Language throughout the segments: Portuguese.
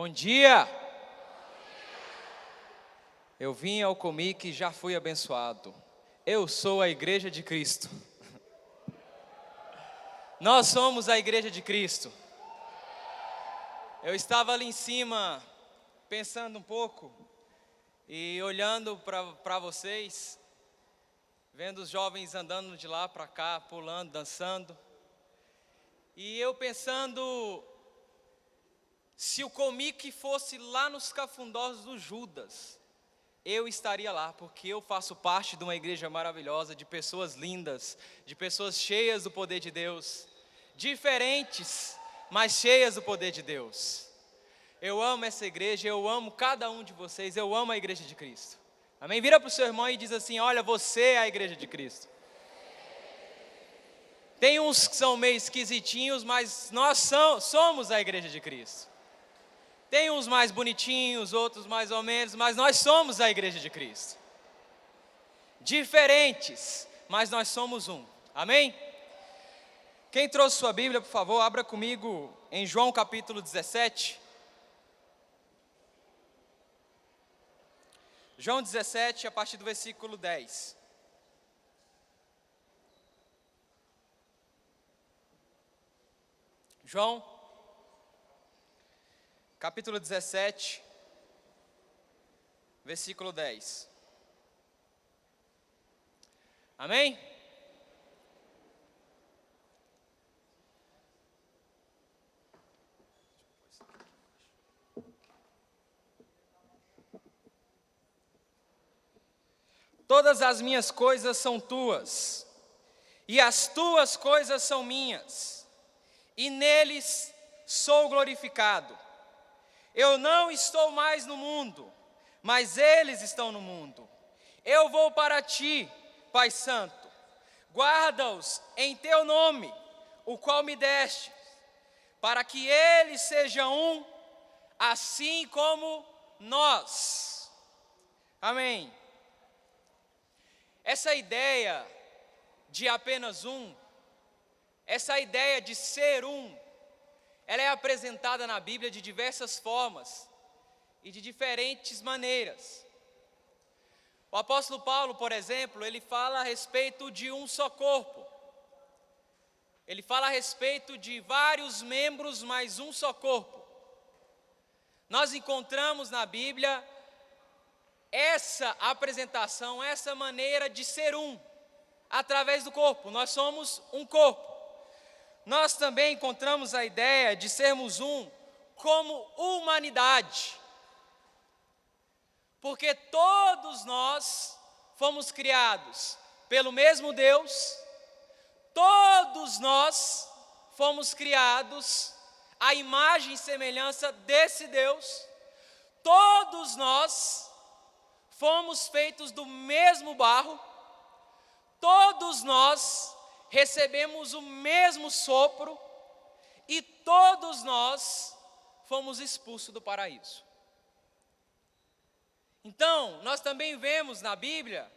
Bom dia! Eu vim ao Comic e já fui abençoado. Eu sou a Igreja de Cristo. Nós somos a Igreja de Cristo. Eu estava ali em cima, pensando um pouco e olhando para vocês, vendo os jovens andando de lá para cá, pulando, dançando. E eu pensando, se o Comic fosse lá nos cafundós do Judas, eu estaria lá, porque eu faço parte de uma igreja maravilhosa, de pessoas lindas, de pessoas cheias do poder de Deus, diferentes, mas cheias do poder de Deus. Eu amo essa igreja, eu amo cada um de vocês, eu amo a Igreja de Cristo. Amém? Vira para o seu irmão e diz assim: olha, você é a Igreja de Cristo. Tem uns que são meio esquisitinhos, mas nós somos a Igreja de Cristo. Tem uns mais bonitinhos, outros mais ou menos, mas nós somos a Igreja de Cristo. Diferentes, mas nós somos um. Amém? Quem trouxe sua Bíblia, por favor, abra comigo em João capítulo 17. João 17, a partir do versículo 10. João, capítulo 17, versículo 10. Amém? Todas as minhas coisas são tuas, e as tuas coisas são minhas, e neles sou glorificado. Eu não estou mais no mundo, mas eles estão no mundo. Eu vou para ti, Pai Santo, guarda-os em teu nome, o qual me deste, para que eles sejam um, assim como nós. Amém. Essa ideia de apenas um, essa ideia de ser um, ela é apresentada na Bíblia de diversas formas e de diferentes maneiras. O apóstolo Paulo, por exemplo, ele fala a respeito de um só corpo. Ele fala a respeito de vários membros, mas um só corpo. Nós encontramos na Bíblia essa apresentação, essa maneira de ser um, através do corpo. Nós somos um corpo. Nós também encontramos a ideia de sermos um como humanidade, porque todos nós fomos criados pelo mesmo Deus, todos nós fomos criados à imagem e semelhança desse Deus, todos nós fomos feitos do mesmo barro, todos nós recebemos o mesmo sopro e todos nós fomos expulsos do paraíso. Então, nós também vemos na Bíblia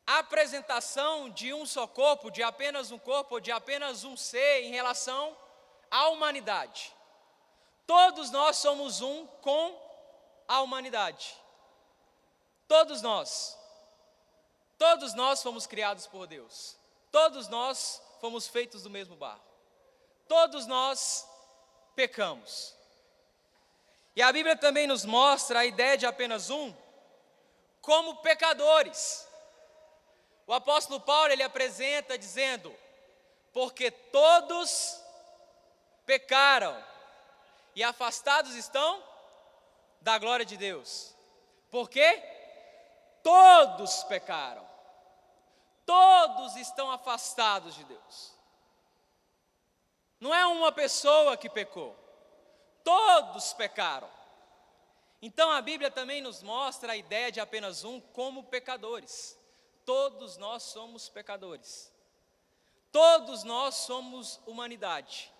a apresentação de um só corpo, de apenas um corpo, ou de apenas um ser em relação à humanidade. Todos nós somos um com a humanidade. Todos nós fomos criados por Deus, todos nós fomos feitos do mesmo barro, todos nós pecamos. E a Bíblia também nos mostra a ideia de apenas um como pecadores. O apóstolo Paulo, ele apresenta dizendo: porque todos pecaram e afastados estão da glória de Deus. Por quê? Todos pecaram, todos estão afastados de Deus. Não é uma pessoa que pecou, todos pecaram. Então a Bíblia também nos mostra a ideia de apenas um como pecadores. Todos nós somos pecadores, todos nós somos humanidade,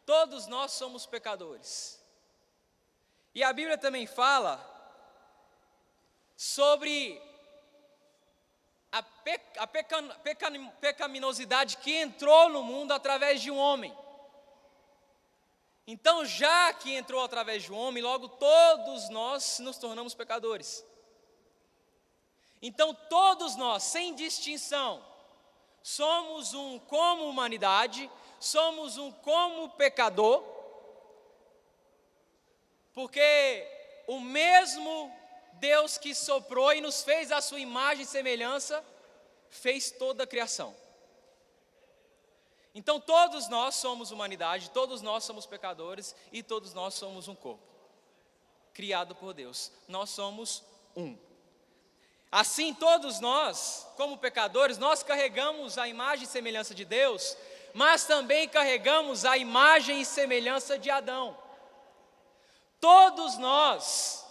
todos nós somos pecadores. E a Bíblia também fala sobre a pecaminosidade que entrou no mundo através de um homem. Então, já que entrou através do homem, logo todos nós nos tornamos pecadores. Então, todos nós, sem distinção, somos um como humanidade, somos um como pecador, porque o mesmo Deus que soprou e nos fez a sua imagem e semelhança, fez toda a criação. Então todos nós somos humanidade, todos nós somos pecadores e todos nós somos um corpo, criado por Deus. Nós somos um. Assim todos nós, como pecadores, nós carregamos a imagem e semelhança de Deus, mas também carregamos a imagem e semelhança de Adão. Todos nós,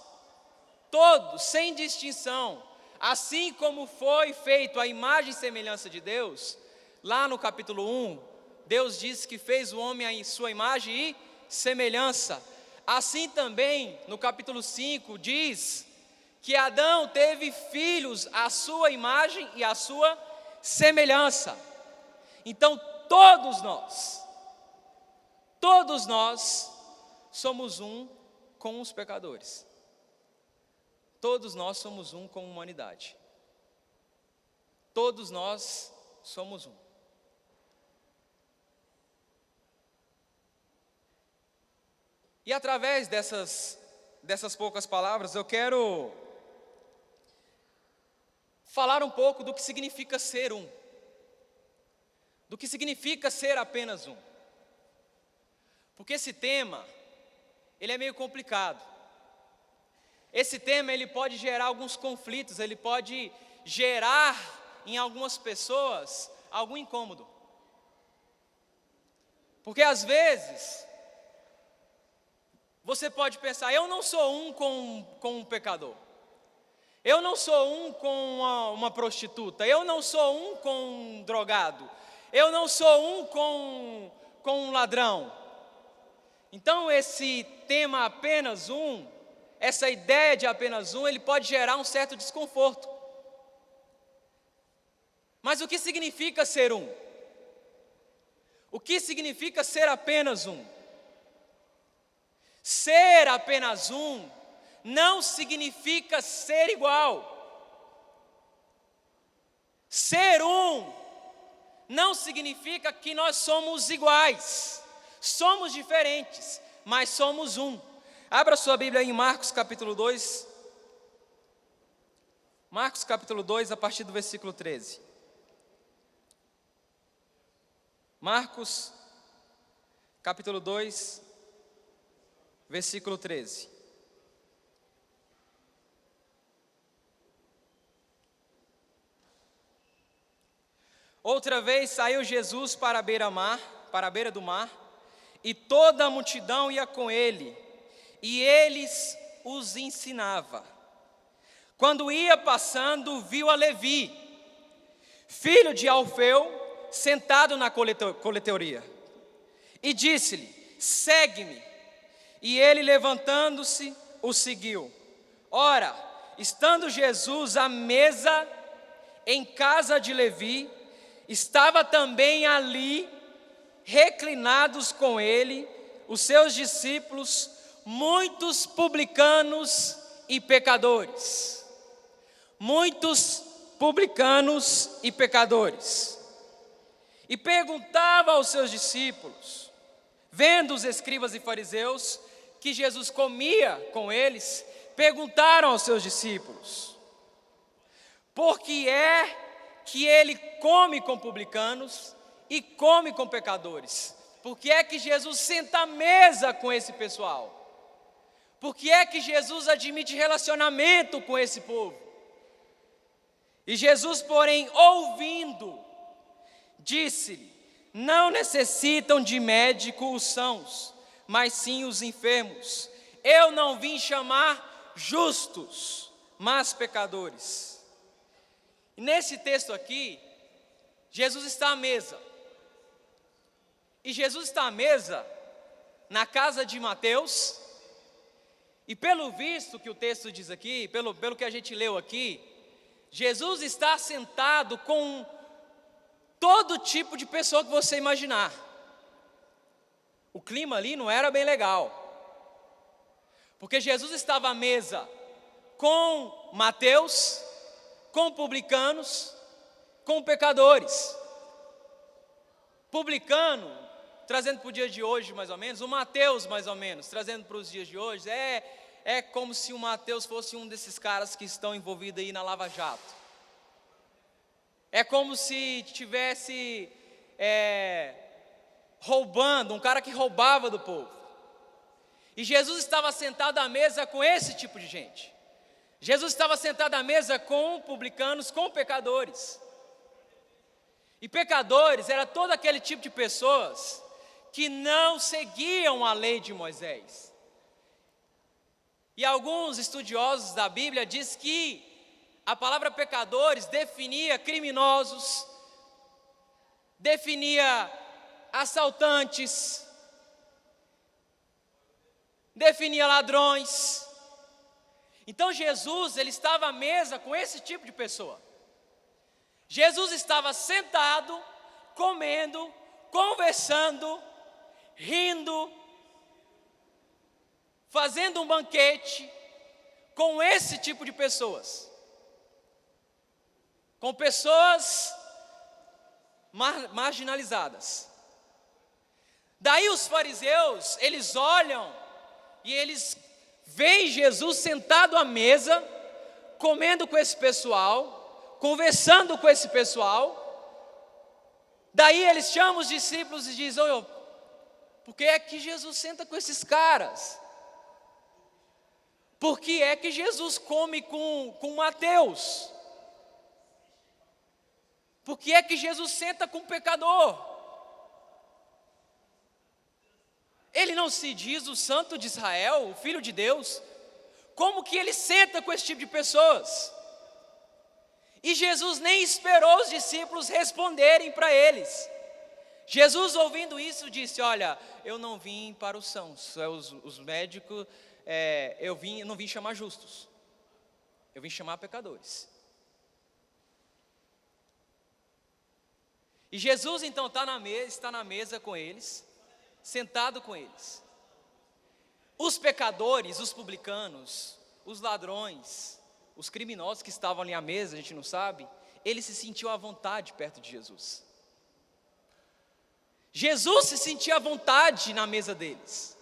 todos, sem distinção, assim como foi feito a imagem e semelhança de Deus, lá no capítulo 1, Deus disse que fez o homem em sua imagem e semelhança. Assim também, no capítulo 5, diz que Adão teve filhos à sua imagem e à sua semelhança. Então, todos nós somos um com os pecadores. Todos nós somos um com a humanidade. Todos nós somos um. E através dessas poucas palavras, eu quero falar um pouco do que significa ser um. Do que significa ser apenas um. Porque esse tema, ele é meio complicado. Esse tema, ele pode gerar alguns conflitos, ele pode gerar em algumas pessoas algum incômodo. Porque às vezes, você pode pensar, eu não sou um com um pecador. Eu não sou um com uma prostituta. Eu não sou um com um drogado. Eu não sou um com um ladrão. Então esse tema apenas um, essa ideia de apenas um, ele pode gerar um certo desconforto. Mas o que significa ser um? O que significa ser apenas um? Ser apenas um não significa ser igual. Ser um não significa que nós somos iguais. Somos diferentes, mas somos um. Abra sua Bíblia em Marcos capítulo 2. Marcos capítulo 2, a partir do versículo 13. Marcos capítulo 2, versículo 13. Outra vez saiu Jesus para a beira do mar, e toda a multidão ia com ele, e eles os ensinava. Quando ia passando, viu a Levi, filho de Alfeu, sentado na coletoria, e disse-lhe: segue-me. E ele, levantando-se, o seguiu. Ora, estando Jesus à mesa em casa de Levi, estava também ali, reclinados com ele, os seus discípulos, muitos publicanos e pecadores. Muitos publicanos e pecadores. E perguntava aos seus discípulos, vendo os escribas e fariseus, que Jesus comia com eles, perguntaram aos seus discípulos: por que é que ele come com publicanos e come com pecadores? Por que é que Jesus senta à mesa com esse pessoal? Por que é que Jesus admite relacionamento com esse povo? E Jesus, porém, ouvindo, disse-lhe: não necessitam de médico os sãos, mas sim os enfermos. Eu não vim chamar justos, mas pecadores. E nesse texto aqui, Jesus está à mesa. E Jesus está à mesa na casa de Mateus. E pelo visto que o texto diz aqui, pelo que a gente leu aqui, Jesus está sentado com todo tipo de pessoa que você imaginar. O clima ali não era bem legal. Porque Jesus estava à mesa com Mateus, com publicanos, com pecadores. Publicano, trazendo para o dia de hoje mais ou menos, o Mateus mais ou menos, trazendo para os dias de hoje, é como se o Mateus fosse um desses caras que estão envolvidos aí na Lava Jato. É como se tivesse roubando, um cara que roubava do povo. E Jesus estava sentado à mesa com esse tipo de gente. Jesus estava sentado à mesa com publicanos, com pecadores. E pecadores era todo aquele tipo de pessoas que não seguiam a lei de Moisés. E alguns estudiosos da Bíblia dizem que a palavra pecadores definia criminosos, definia assaltantes, definia ladrões. Então Jesus, ele estava à mesa com esse tipo de pessoa. Jesus estava sentado, comendo, conversando, rindo, fazendo um banquete com esse tipo de pessoas. Com pessoas marginalizadas. Daí os fariseus, eles olham e eles veem Jesus sentado à mesa, comendo com esse pessoal, conversando com esse pessoal. Daí eles chamam os discípulos e dizem: "Olha, por que é que Jesus senta com esses caras? Por que é que Jesus come com Mateus? Por que é que Jesus senta com um pecador? Ele não se diz o Santo de Israel, o Filho de Deus? Como que ele senta com esse tipo de pessoas?" E Jesus nem esperou os discípulos responderem para eles. Jesus, ouvindo isso, disse: "Olha, eu não vim para os sãos, os médicos, eu não vim chamar justos, eu vim chamar pecadores." E Jesus então está na mesa com eles, sentado com eles. Os pecadores, os publicanos, os ladrões, os criminosos que estavam ali à mesa, a gente não sabe, eles se sentiam à vontade perto de Jesus. Jesus se sentia à vontade na mesa deles.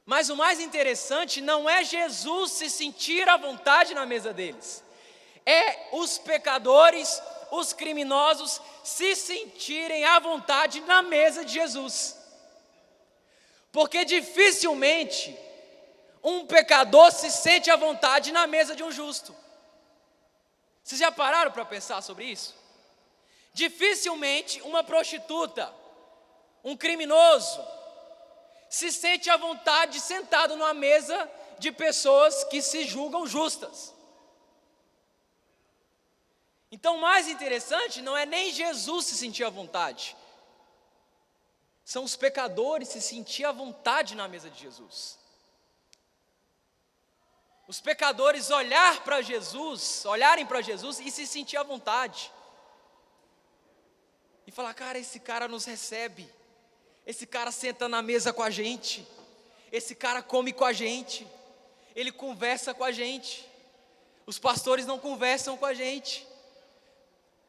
Mas o mais interessante não é Jesus se sentir à vontade na mesa deles, é os pecadores, os criminosos se sentirem à vontade na mesa de Jesus. Porque dificilmente um pecador se sente à vontade na mesa de um justo. Vocês já pararam para pensar sobre isso? Dificilmente uma prostituta, um criminoso, se sente à vontade sentado numa mesa de pessoas que se julgam justas. Então o mais interessante não é nem Jesus se sentir à vontade, são os pecadores se sentir à vontade na mesa de Jesus. Os pecadores olharem para Jesus e se sentir à vontade. E falar: "Cara, esse cara nos recebe, esse cara senta na mesa com a gente, esse cara come com a gente, ele conversa com a gente. Os pastores não conversam com a gente,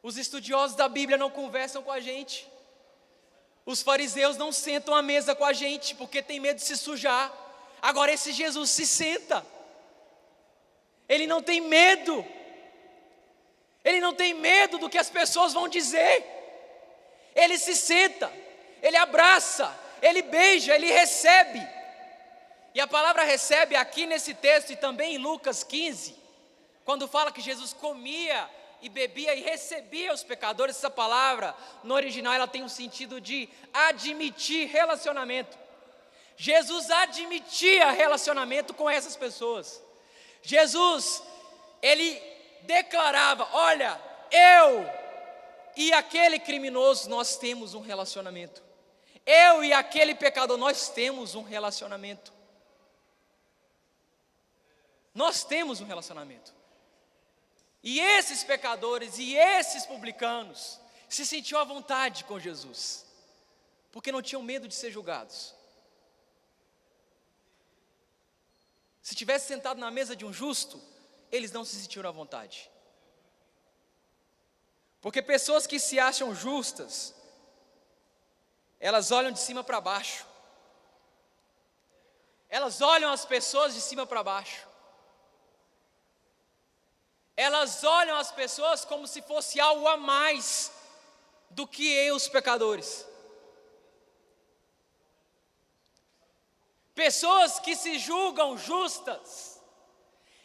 os estudiosos da Bíblia não conversam com a gente, os fariseus não sentam à mesa com a gente, porque tem medo de se sujar. Agora esse Jesus se senta, ele não tem medo, ele não tem medo do que as pessoas vão dizer, ele se senta, ele abraça, ele beija, ele recebe." E a palavra recebe aqui nesse texto e também em Lucas 15, quando fala que Jesus comia e bebia e recebia os pecadores, essa palavra no original ela tem um sentido de admitir relacionamento. Jesus admitia relacionamento com essas pessoas. Jesus, ele declarava: "Olha, eu e aquele criminoso, nós temos um relacionamento. Eu e aquele pecador, nós temos um relacionamento. Nós temos um relacionamento." E esses pecadores e esses publicanos se sentiam à vontade com Jesus. porque não tinham medo de ser julgados. Se tivesse sentado na mesa de um justo, eles não se sentiram à vontade. Porque pessoas que se acham justas, elas olham de cima para baixo. Elas olham as pessoas de cima para baixo. Elas olham as pessoas como se fosse algo a mais do que eu, os pecadores. Pessoas que se julgam justas,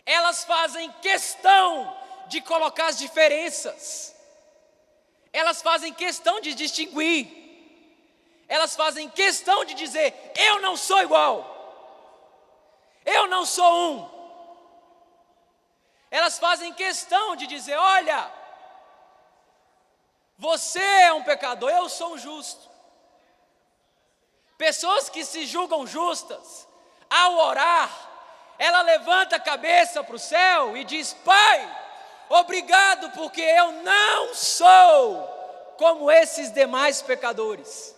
elas fazem questão de colocar as diferenças. Elas fazem questão de distinguir. Elas fazem questão de dizer: eu não sou igual. Eu não sou um. Elas fazem questão de dizer: olha, você é um pecador, eu sou um justo. Pessoas que se julgam justas, ao orar, ela levanta a cabeça para o céu e diz: Pai, obrigado porque eu não sou como esses demais pecadores.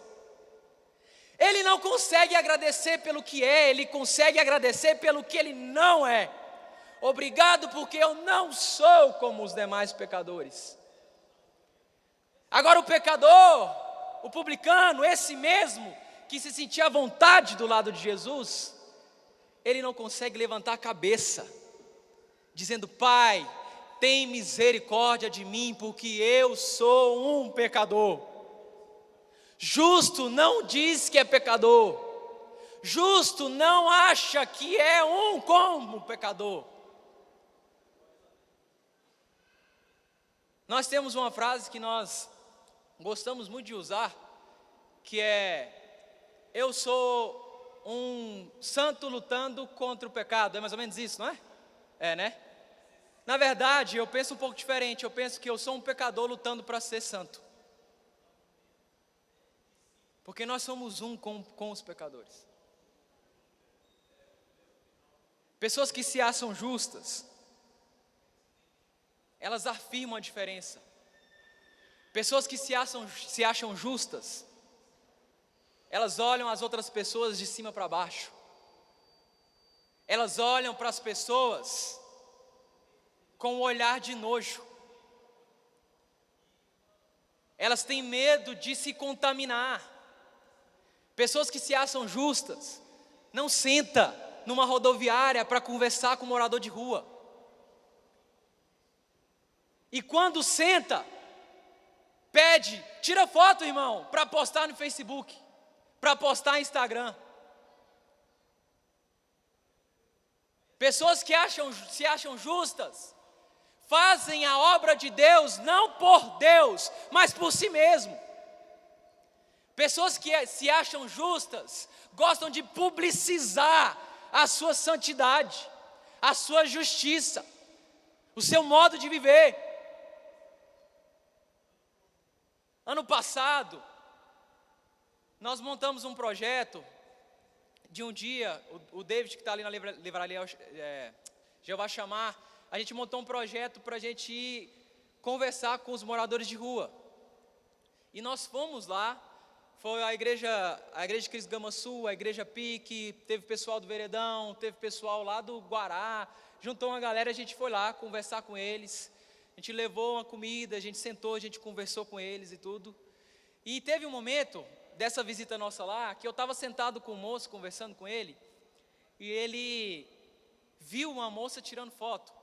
Ele não consegue agradecer pelo que é, ele consegue agradecer pelo que ele não é. Obrigado porque eu não sou como os demais pecadores. Agora o pecador, o publicano, esse mesmo que se sentia à vontade do lado de Jesus, ele não consegue levantar a cabeça, dizendo: Pai, tem misericórdia de mim, porque eu sou um pecador. Justo não diz que é pecador. Justo não acha que é um como pecador. Nós temos uma frase que nós gostamos muito de usar, que é: eu sou um santo lutando contra o pecado. É mais ou menos isso, não é? É, né? Na verdade, eu penso um pouco diferente. Eu penso que eu sou um pecador lutando para ser santo. Porque nós somos um com os pecadores. Pessoas que se acham justas, elas afirmam a diferença. Pessoas que se acham justas, elas olham as outras pessoas de cima para baixo. Elas olham para as pessoas com um olhar de nojo. Elas têm medo de se contaminar. Pessoas que se acham justas não senta numa rodoviária para conversar com um morador de rua. E quando senta, pede: tira foto, irmão, para postar no Facebook, para postar no Instagram. Pessoas que se acham justas, fazem a obra de Deus não por Deus, mas por si mesmo. Pessoas que se acham justas, gostam de publicizar a sua santidade, a sua justiça, o seu modo de viver. Ano passado, nós montamos um projeto de um dia, o David que está ali na livraria Jeová Chamar, a gente montou um projeto para a gente ir conversar com os moradores de rua. E nós fomos lá, foi a igreja de Cristo Gama Sul, a igreja Pique, teve pessoal do Veredão, teve pessoal lá do Guará, juntou uma galera, a gente foi lá conversar com eles. A gente levou uma comida, a gente sentou, a gente conversou com eles e tudo. E teve um momento dessa visita nossa lá, que eu estava sentado com o moço, conversando com ele, e ele viu uma moça tirando foto.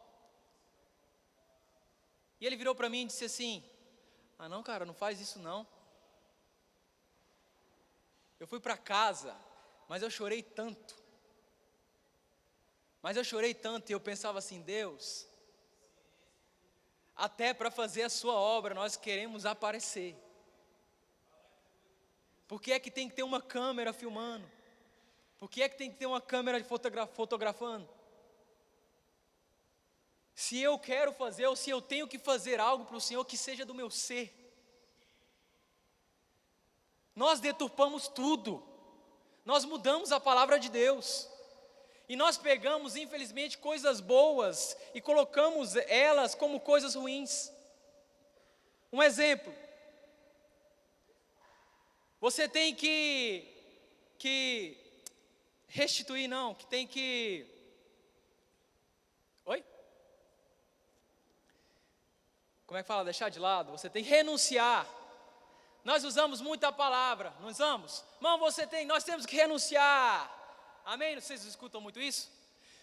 E ele virou para mim e disse assim: ah não, cara, não faz isso não. Eu fui para casa, mas eu chorei tanto. E eu pensava assim: Deus, até para fazer a sua obra nós queremos aparecer. Por que é que tem que ter uma câmera filmando? Por que é que tem que ter uma câmera fotografando? Se eu quero fazer, ou se eu tenho que fazer algo para o Senhor, que seja do meu ser. Nós deturpamos tudo. Nós mudamos a palavra de Deus. E nós pegamos, infelizmente, coisas boas e colocamos elas como coisas ruins. Um exemplo. Você tem que restituir, não, que tem que... Oi? Como é que fala? Deixar de lado. Você tem que renunciar. Nós usamos muito a palavra, não usamos? Irmão, nós temos que renunciar. Amém? Vocês escutam muito isso?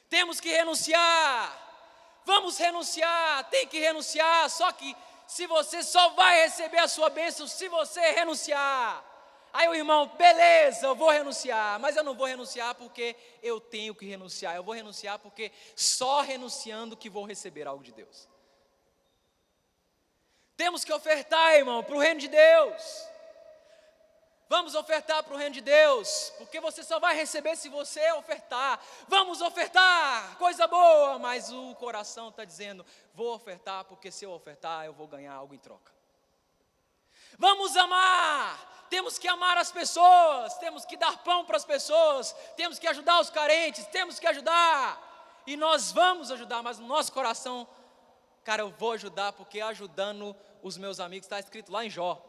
Temos que renunciar. Vamos renunciar, tem que renunciar. Só que se você só vai receber a sua bênção se você renunciar. Aí o irmão, beleza, eu vou renunciar, mas eu não vou renunciar porque eu tenho que renunciar. Eu vou renunciar porque só renunciando que vou receber algo de Deus. Temos que ofertar, irmão, para o reino de Deus. Vamos ofertar para o reino de Deus, porque você só vai receber se você ofertar. Vamos ofertar, coisa boa, mas o coração está dizendo, vou ofertar porque se eu ofertar eu vou ganhar algo em troca. Vamos amar, temos que amar as pessoas, temos que dar pão para as pessoas, temos que ajudar os carentes, temos que ajudar. E nós vamos ajudar, mas no nosso coração, cara, eu vou ajudar porque ajudando os meus amigos, está escrito lá em Jó,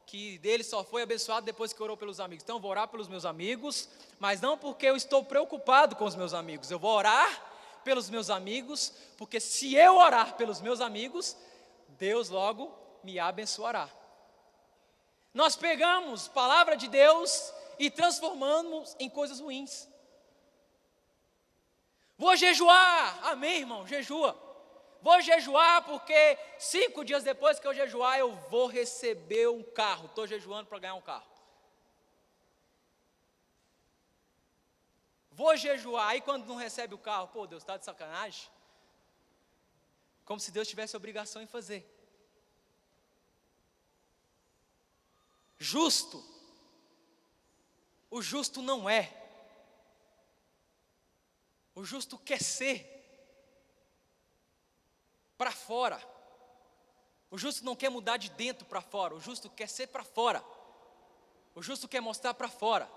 que dele só foi abençoado depois que orou pelos amigos. Então eu vou orar pelos meus amigos, mas não porque eu estou preocupado com os meus amigos, eu vou orar pelos meus amigos, porque se eu orar pelos meus amigos, Deus logo me abençoará. Nós pegamos palavra de Deus e transformamos em coisas ruins. Vou jejuar, amém, irmão, jejua. Vou jejuar porque 5 dias depois que eu jejuar eu vou receber um carro. Estou jejuando para ganhar um carro. Vou jejuar, aí quando não recebe o carro, pô, Deus está de sacanagem. Como se Deus tivesse obrigação em fazer. Justo. O justo não é. O justo quer ser. Para fora. O justo não quer mudar de dentro para fora. O justo quer ser para fora. O justo quer mostrar para fora.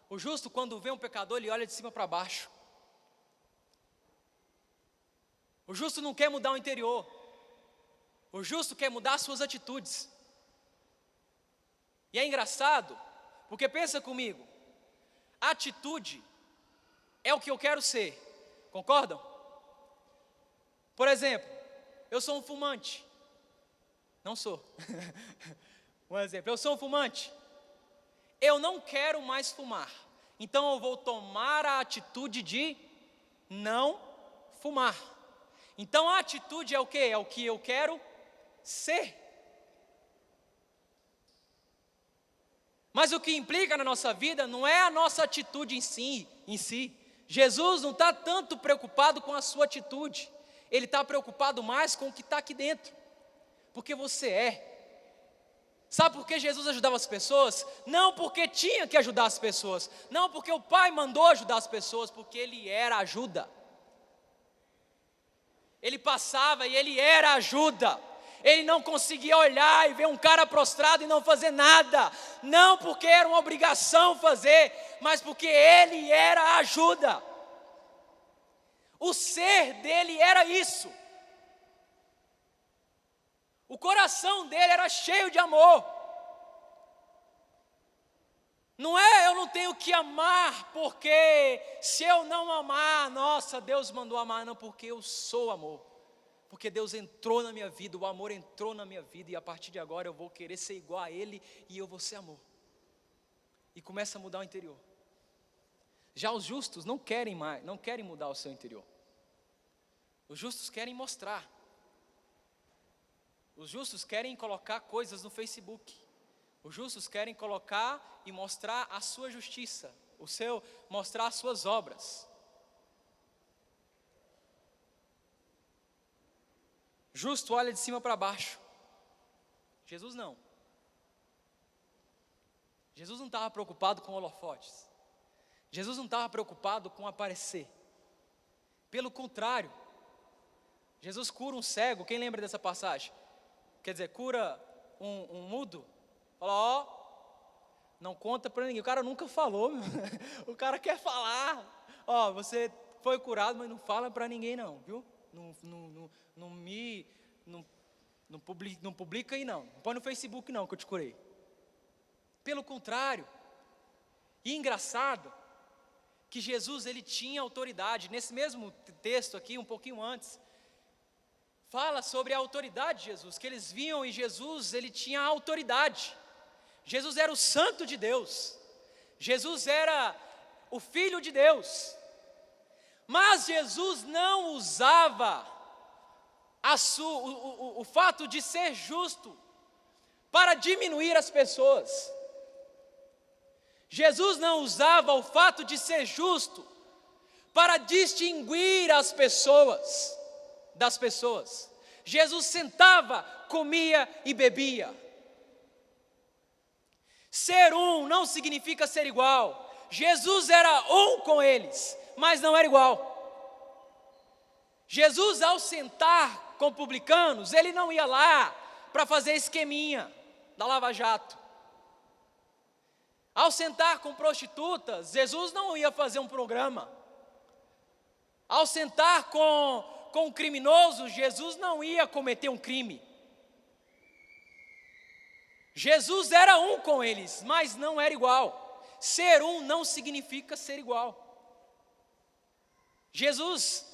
O justo, quando vê um pecador, ele olha de cima para baixo. O justo não quer mudar o interior. O justo quer mudar as suas atitudes. E é engraçado, porque pensa comigo, atitude é o que eu quero ser, concordam? Por exemplo, eu sou um fumante, não sou, um exemplo, eu sou um fumante, eu não quero mais fumar, então eu vou tomar a atitude de não fumar. Então a atitude é o quê? É o que eu quero ser. Mas o que implica na nossa vida não é a nossa atitude em si. Jesus não está tanto preocupado com a sua atitude. Ele está preocupado mais com o que está aqui dentro. Porque você é. Sabe por que Jesus ajudava as pessoas? Não porque tinha que ajudar as pessoas. Não porque o Pai mandou ajudar as pessoas. Porque Ele era ajuda. Ele passava e Ele era ajuda. Ele não conseguia olhar e ver um cara prostrado e não fazer nada, não porque era uma obrigação fazer, mas porque ele era ajuda. O ser dele era isso. O coração dele era cheio de amor. Não é, eu não tenho que amar porque se eu não amar, nossa, Deus mandou amar, não, porque eu sou amor. Porque Deus entrou na minha vida, o amor entrou na minha vida e a partir de agora eu vou querer ser igual a Ele e eu vou ser amor. E começa a mudar o interior. Já os justos não querem mudar o seu interior. Os justos querem mostrar. Os justos querem colocar coisas no Facebook. Os justos querem colocar e mostrar a sua justiça, mostrar as suas obras. Justo olha de cima para baixo. Jesus não. Jesus não estava preocupado com holofotes. Jesus não estava preocupado com aparecer. Pelo contrário, Jesus cura um cego. Quem lembra dessa passagem? Quer dizer, cura um mudo. Fala, ó, não conta para ninguém. O cara nunca falou, meu. O cara quer falar. Ó, você foi curado, mas não fala para ninguém não, viu? Não publica aí não. Não põe no Facebook não que eu te curei. Pelo contrário, e engraçado, que Jesus ele tinha autoridade. Nesse mesmo texto aqui, um pouquinho antes, fala sobre a autoridade de Jesus, que eles viam em Jesus, ele tinha autoridade. Jesus era o Santo de Deus, Jesus era o Filho de Deus, mas Jesus não usava o fato de ser justo para diminuir as pessoas. Jesus não usava o fato de ser justo para distinguir as pessoas das pessoas. Jesus sentava, comia e bebia. Ser um não significa ser igual. Jesus era um com eles, mas não era igual. Jesus, ao sentar com publicanos, ele não ia lá para fazer esqueminha da Lava Jato. Ao sentar com prostitutas, Jesus não ia fazer um programa. Ao sentar com criminosos, Jesus não ia cometer um crime. Jesus era um com eles, mas não era igual. Ser um não significa ser igual. Jesus,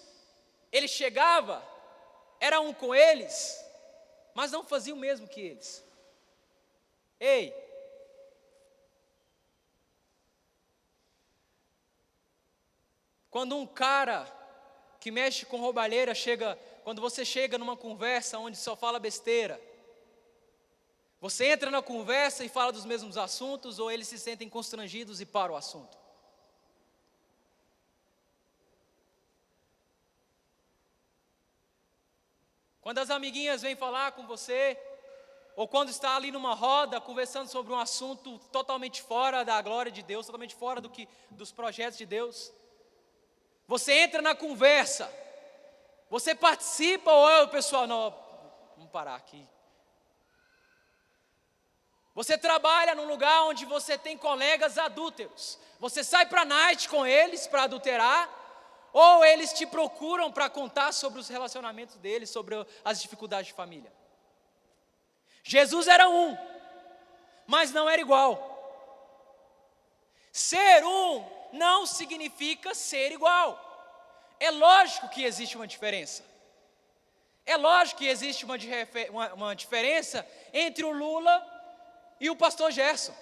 ele chegava, era um com eles, mas não fazia o mesmo que eles. Ei! Quando um cara que mexe com roubalheira quando você chega numa conversa onde só fala besteira, você entra na conversa e fala dos mesmos assuntos, ou eles se sentem constrangidos e param o assunto? Quando as amiguinhas vêm falar com você, ou quando está ali numa roda conversando sobre um assunto totalmente fora da glória de Deus, totalmente fora dos projetos de Deus, você entra na conversa, você participa, ou o pessoal, não, vamos parar aqui. Você trabalha num lugar onde você tem colegas adúlteros, você sai para a night com eles para adulterar, ou eles te procuram para contar sobre os relacionamentos deles, sobre as dificuldades de família. Jesus era um, mas não era igual. Ser um não significa ser igual. É lógico que existe uma diferença. É lógico que existe uma diferença entre o Lula e o pastor Gerson.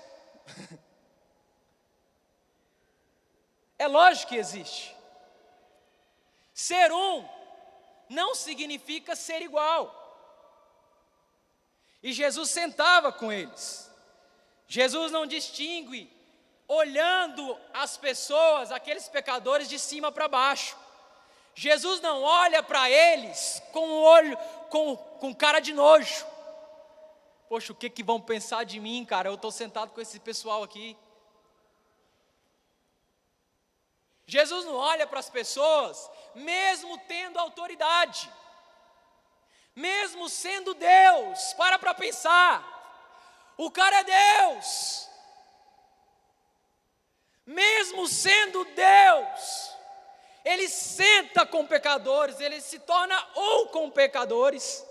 É lógico que existe. Ser um não significa ser igual. E Jesus sentava com eles. Jesus não distingue olhando as pessoas, aqueles pecadores, de cima para baixo. Jesus não olha para eles com cara de nojo. Poxa, o que vão pensar de mim, cara? Eu estou sentado com esse pessoal aqui. Jesus não olha para as pessoas, mesmo tendo autoridade, mesmo sendo Deus. Para pensar, o cara é Deus. Mesmo sendo Deus, ele senta com pecadores, ele se torna um com pecadores,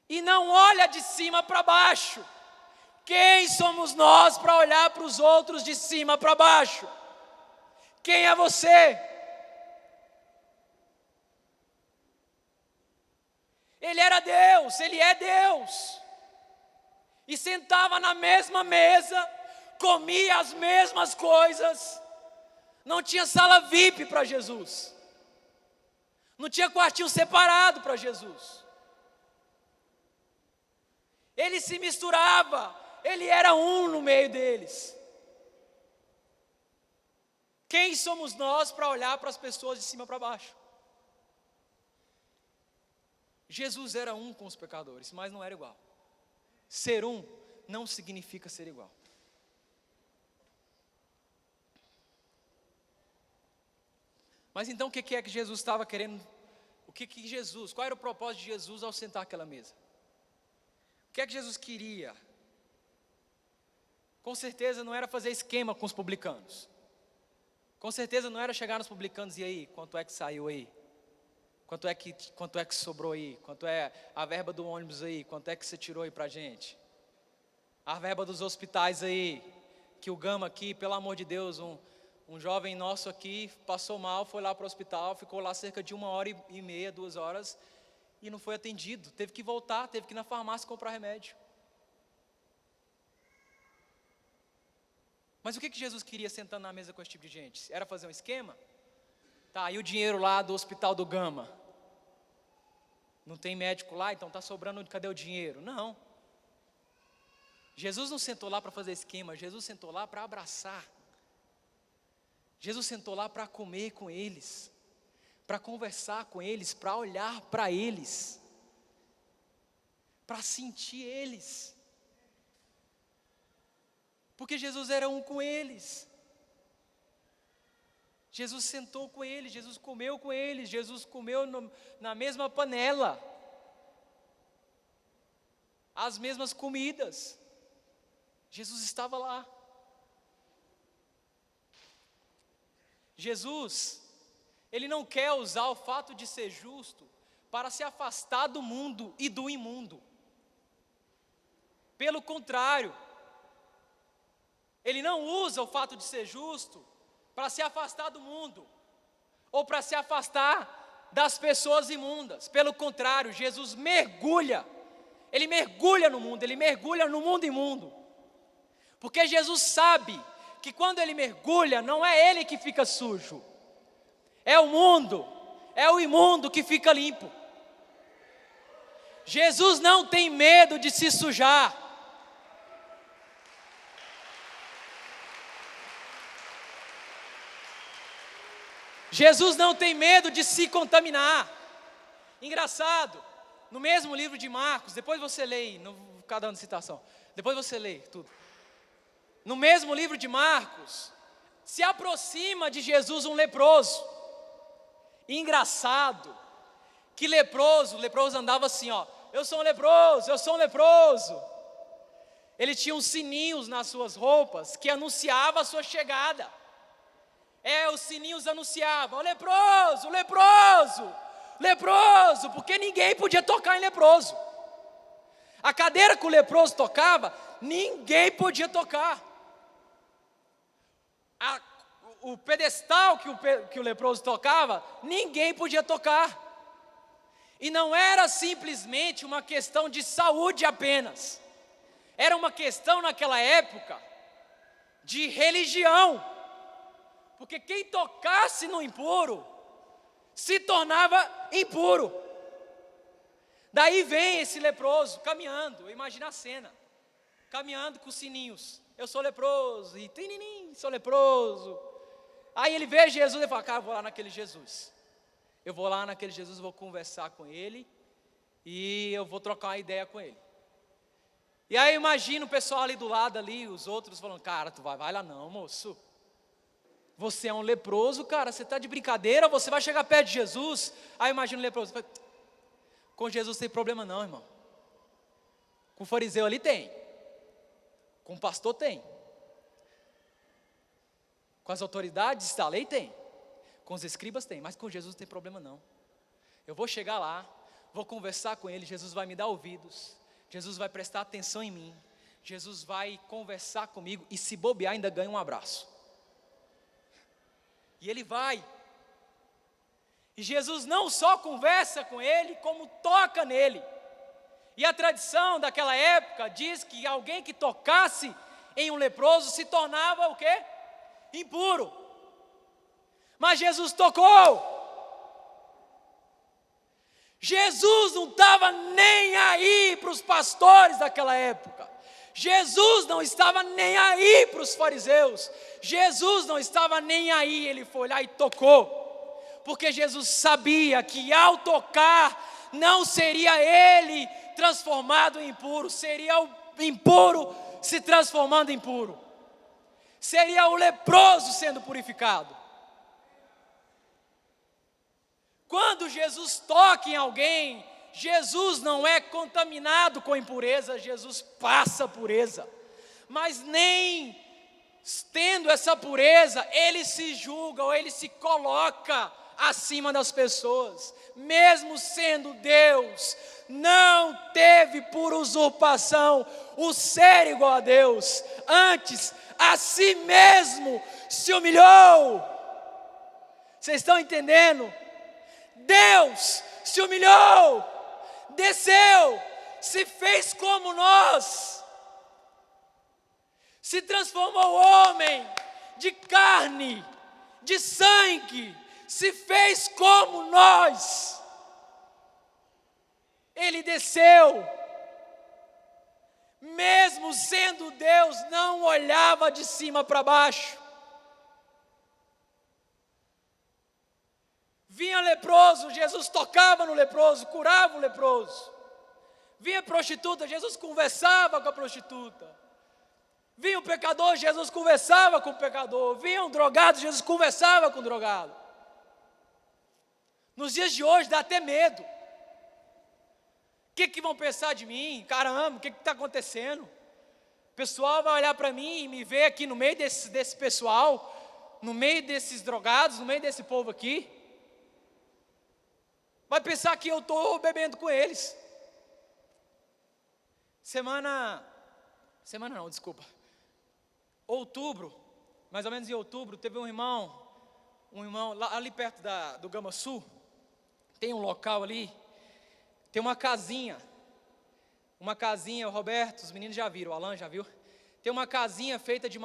e não olha de cima para baixo. Quem somos nós para olhar para os outros de cima para baixo? Quem é você? Ele era Deus, ele é Deus, e sentava na mesma mesa, comia as mesmas coisas. Não tinha sala VIP para Jesus, não tinha quartinho separado para Jesus. Ele se misturava, ele era um no meio deles. Quem somos nós para olhar para as pessoas de cima para baixo? Jesus era um com os pecadores, mas não era igual. Ser um não significa ser igual. Mas então o que é que Jesus estava querendo? Qual era o propósito de Jesus ao sentar àquela mesa? O que é que Jesus queria? Com certeza não era fazer esquema com os publicanos. Com certeza não era chegar nos publicanos e aí, quanto é que saiu aí? Quanto é que sobrou aí? Quanto é a verba do ônibus aí? Quanto é que você tirou aí pra gente? A verba dos hospitais aí, que o Gama aqui, pelo amor de Deus, um jovem nosso aqui passou mal, foi lá para o hospital, ficou lá cerca de 1h30, 2 horas, e não foi atendido, teve que voltar, teve que ir na farmácia comprar remédio. Mas o que Jesus queria sentando na mesa com esse tipo de gente? Era fazer um esquema? Tá, e o dinheiro lá do hospital do Gama? Não tem médico lá, então está sobrando, cadê o dinheiro? Não. Jesus não sentou lá para fazer esquema, Jesus sentou lá para abraçar. Jesus sentou lá para comer com eles, para conversar com eles, para olhar para eles, para sentir eles. Porque Jesus era um com eles. Jesus sentou com eles, Jesus comeu com eles, Jesus comeu na mesma panela, as mesmas comidas. Jesus estava lá. Jesus, Ele não quer usar o fato de ser justo para se afastar do mundo e do imundo. Pelo contrário, Ele não usa o fato de ser justo para se afastar do mundo, ou para se afastar das pessoas imundas. Pelo contrário, Jesus mergulha, Ele mergulha no mundo, Ele mergulha no mundo imundo. Porque Jesus sabe que quando Ele mergulha, não é Ele que fica sujo, é o mundo, é o imundo que fica limpo. Jesus não tem medo de se sujar. Jesus não tem medo de se contaminar. Engraçado, no mesmo livro de Marcos, depois você lê, não vou ficar dando citação, depois você lê tudo. No mesmo livro de Marcos, se aproxima de Jesus um leproso. E engraçado, que o leproso andava assim, ó, eu sou um leproso, eu sou um leproso. Ele tinha uns sininhos nas suas roupas que anunciava a sua chegada. Os sininhos anunciavam, o leproso, o leproso, leproso, porque ninguém podia tocar em leproso. A cadeira que o leproso tocava, ninguém podia tocar. O pedestal que o leproso tocava, ninguém podia tocar. E não era simplesmente uma questão de saúde apenas. Era uma questão naquela época de religião. Porque quem tocasse no impuro, se tornava impuro. Daí vem esse leproso caminhando, imagina a cena, caminhando com os sininhos. Eu sou leproso, e tininim, sou leproso. Aí ele vê Jesus e fala, cara, eu vou lá naquele Jesus. Eu vou lá naquele Jesus, vou conversar com ele, e eu vou trocar uma ideia com ele. E aí imagina o pessoal ali do lado, ali, os outros falando, cara, tu vai lá não, moço. Você é um leproso, cara, você está de brincadeira, você vai chegar perto de Jesus. Aí imagina o leproso, com Jesus não tem problema não, irmão. Com o fariseu ali tem, com o pastor tem, com as autoridades da lei tem, com os escribas tem, mas com Jesus não tem problema não. Eu vou chegar lá, vou conversar com ele, Jesus vai me dar ouvidos, Jesus vai prestar atenção em mim, Jesus vai conversar comigo e se bobear ainda ganha um abraço. E ele vai. E Jesus não só conversa com ele, como toca nele. E a tradição daquela época diz que alguém que tocasse em um leproso se tornava o quê? Impuro. Mas Jesus tocou. Jesus não estava nem aí para os pastores daquela época. Jesus não estava nem aí para os fariseus. Jesus não estava nem aí, ele foi lá e tocou. Porque Jesus sabia que ao tocar, não seria ele transformado em impuro, seria o impuro se transformando em puro. Seria o leproso sendo purificado. Quando Jesus toca em alguém, Jesus não é contaminado com impureza, Jesus passa a pureza. Mas nem tendo essa pureza, ele se julga ou ele se coloca acima das pessoas, mesmo sendo Deus, não teve por usurpação o ser igual a Deus, antes a si mesmo se humilhou. Vocês estão entendendo? Deus se humilhou, desceu, se fez como nós, se transformou homem de carne, de sangue, se fez como nós. Ele desceu, mesmo sendo Deus, não olhava de cima para baixo. Vinha leproso, Jesus tocava no leproso, curava o leproso. Vinha prostituta, Jesus conversava com a prostituta. Vinha um pecador, Jesus conversava com o pecador. Vinha um drogado, Jesus conversava com o drogado. Nos dias de hoje dá até medo. O que vão pensar de mim? Caramba, o que está acontecendo? O pessoal vai olhar para mim e me ver aqui no meio desse pessoal, no meio desses drogados, no meio desse povo aqui. Vai pensar que eu estou bebendo com eles. Outubro, mais ou menos em outubro, teve um irmão lá, ali perto do Gama Sul, tem um local ali, tem uma casinha, o Roberto, os meninos já viram, o Alan já viu, tem uma casinha feita de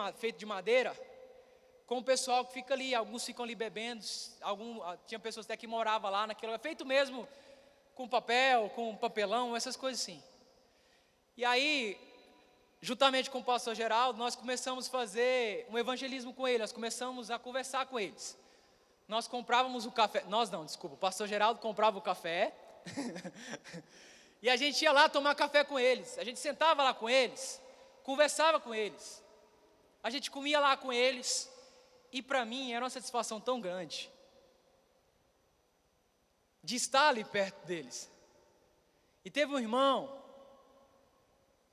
madeira, com o pessoal que fica ali, alguns ficam ali bebendo, tinha pessoas até que moravam lá naquilo, é feito mesmo com papel, com papelão, essas coisas assim. E aí, juntamente com o pastor Geraldo, nós começamos a fazer um evangelismo com ele, nós começamos a conversar com eles. Nós comprávamos o café, o pastor Geraldo comprava o café, e a gente ia lá tomar café com eles, a gente sentava lá com eles, conversava com eles, a gente comia lá com eles, e para mim era uma satisfação tão grande, de estar ali perto deles. E teve um irmão,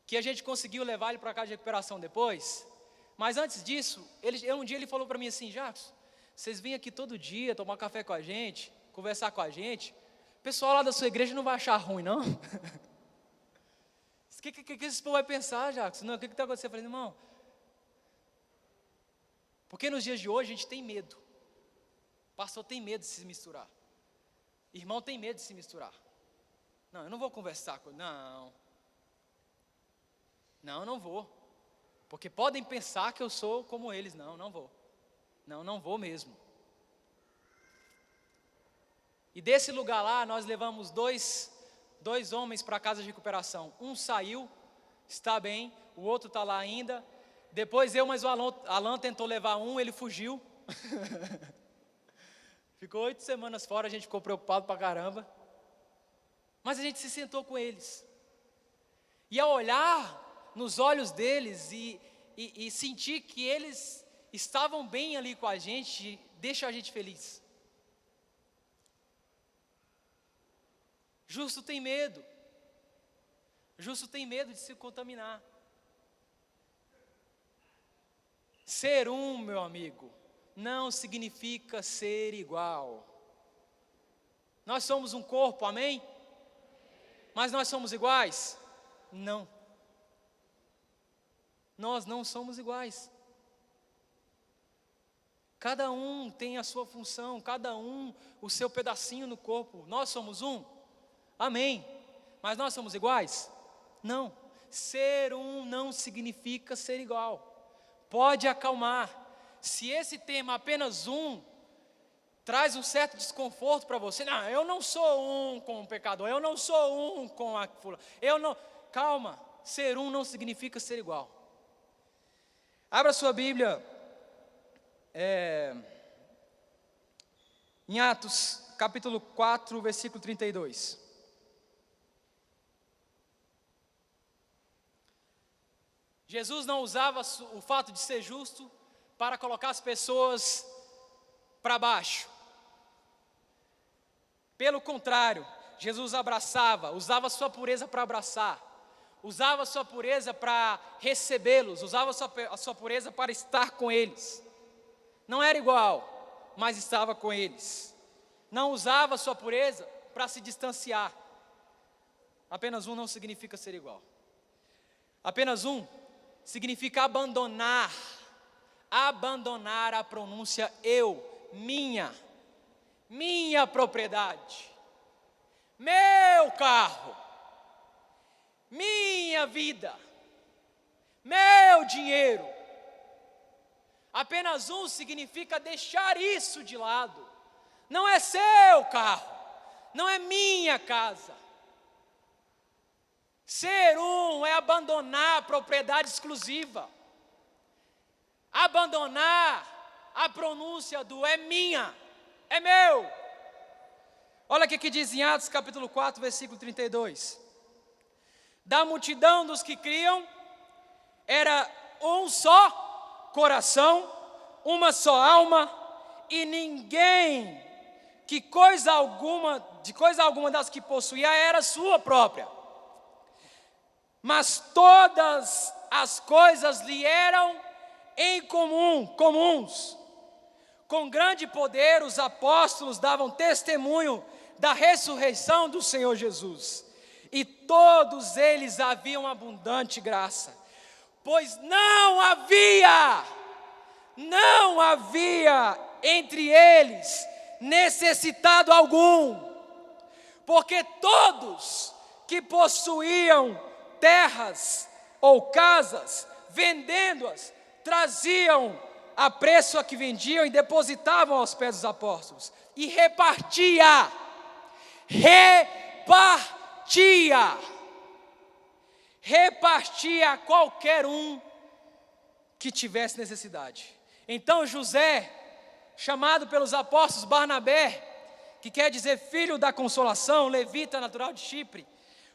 que a gente conseguiu levar ele para casa de recuperação depois, mas antes disso, um dia ele falou para mim assim: Jacques, vocês vêm aqui todo dia tomar café com a gente, conversar com a gente, o pessoal lá da sua igreja não vai achar ruim, não? O que esse povo vai pensar, Jacques? Não, o que está acontecendo? Eu falei: irmão, porque nos dias de hoje a gente tem medo, o pastor tem medo de se misturar, irmão tem medo de se misturar. Não, eu não vou conversar com ele, não vou, porque podem pensar que eu sou como eles. Não vou mesmo. E desse lugar lá, nós levamos dois homens para a casa de recuperação. Um saiu, está bem, o outro está lá ainda. Depois mas o Alan tentou levar ele fugiu. Ficou 8 semanas fora, a gente ficou preocupado pra caramba. Mas a gente se sentou com eles. E ao olhar nos olhos deles e sentir que eles estavam bem ali com a gente, deixa a gente feliz. Justo tem medo de se contaminar. Ser um, meu amigo, não significa ser igual. Nós somos um corpo, amém? Mas nós somos iguais? Não. Nós não somos iguais. Cada um tem a sua função, cada um o seu pedacinho no corpo. Nós somos um? Amém. Mas nós somos iguais? Não. Ser um não significa ser igual. Pode acalmar. Se esse tema apenas um traz um certo desconforto para você, não, eu não sou um com o pecador, eu não sou um com a fulana, calma, ser um não significa ser igual. Abra sua Bíblia em Atos, capítulo 4, versículo 32. Jesus não usava o fato de ser justo para colocar as pessoas para baixo. Pelo contrário, Jesus usava a sua pureza para abraçar, usava a sua pureza para recebê-los, usava a sua pureza para estar com eles. Não era igual, mas estava com eles. não usava sua pureza para se distanciar. Apenas um não significa ser igual. Apenas um significa abandonar. Abandonar a pronúncia eu, minha propriedade, meu carro, minha vida, meu dinheiro. Apenas um significa deixar isso de lado. Não é seu carro, não é minha casa. Ser um é abandonar a propriedade exclusiva. Abandonar a pronúncia do é minha, é meu. Olha o que diz em Atos capítulo 4, versículo 32. Da multidão dos que criam, era um só coração, uma só alma, e ninguém que de coisa alguma das que possuía era sua própria. Mas todas as coisas lhe eram comuns. Com grande poder os apóstolos davam testemunho da ressurreição do Senhor Jesus. E todos eles haviam abundante graça. Pois não havia entre eles necessitado algum. Porque todos que possuíam terras ou casas, vendendo-as, traziam a preço a que vendiam e depositavam aos pés dos apóstolos. E repartia a qualquer um que tivesse necessidade. Então José, chamado pelos apóstolos Barnabé, que quer dizer filho da consolação, levita natural de Chipre,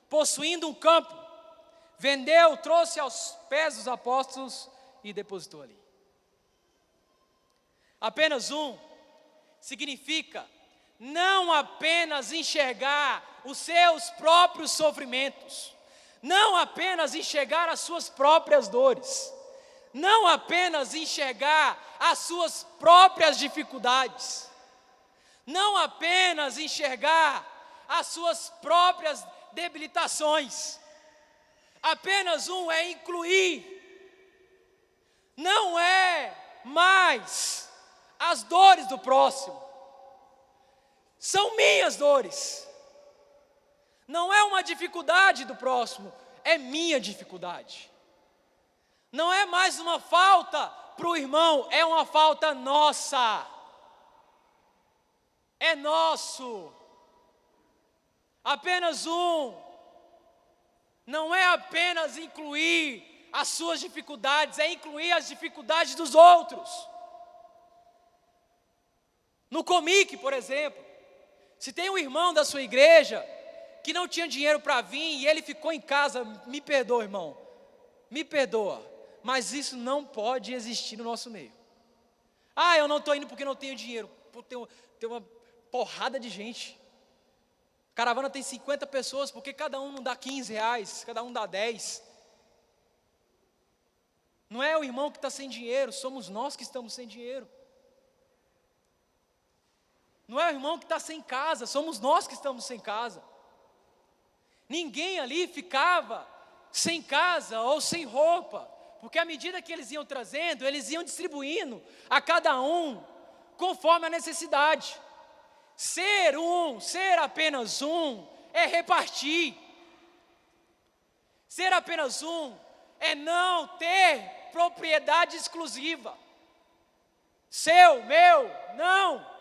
possuindo um campo, vendeu, trouxe aos pés dos apóstolos e depositou ali. Apenas um significa não apenas enxergar os seus próprios sofrimentos, não apenas enxergar as suas próprias dores, não apenas enxergar as suas próprias dificuldades, não apenas enxergar as suas próprias debilitações. Apenas um é incluir, não é mais as dores do próximo, são minhas dores. Não é uma dificuldade do próximo, é minha dificuldade. Não é mais uma falta para o irmão, é uma falta nossa. É nosso. Apenas um. Não é apenas incluir as suas dificuldades, é incluir as dificuldades dos outros. No Comic, por exemplo, se tem um irmão da sua igreja que não tinha dinheiro para vir e ele ficou em casa, me perdoa, irmão, me perdoa, mas isso não pode existir no nosso meio. Eu não estou indo porque não tenho dinheiro. Tem uma porrada de gente. Caravana tem 50 pessoas, porque cada um não dá 15 reais, cada um dá 10. Não é o irmão que está sem dinheiro, somos nós que estamos sem dinheiro. Não é o irmão que está sem casa, somos nós que estamos sem casa. Ninguém ali ficava sem casa ou sem roupa, porque à medida que eles iam trazendo, eles iam distribuindo a cada um conforme a necessidade. Ser apenas um, é repartir. Ser apenas um, é não ter propriedade exclusiva. Seu, meu, não.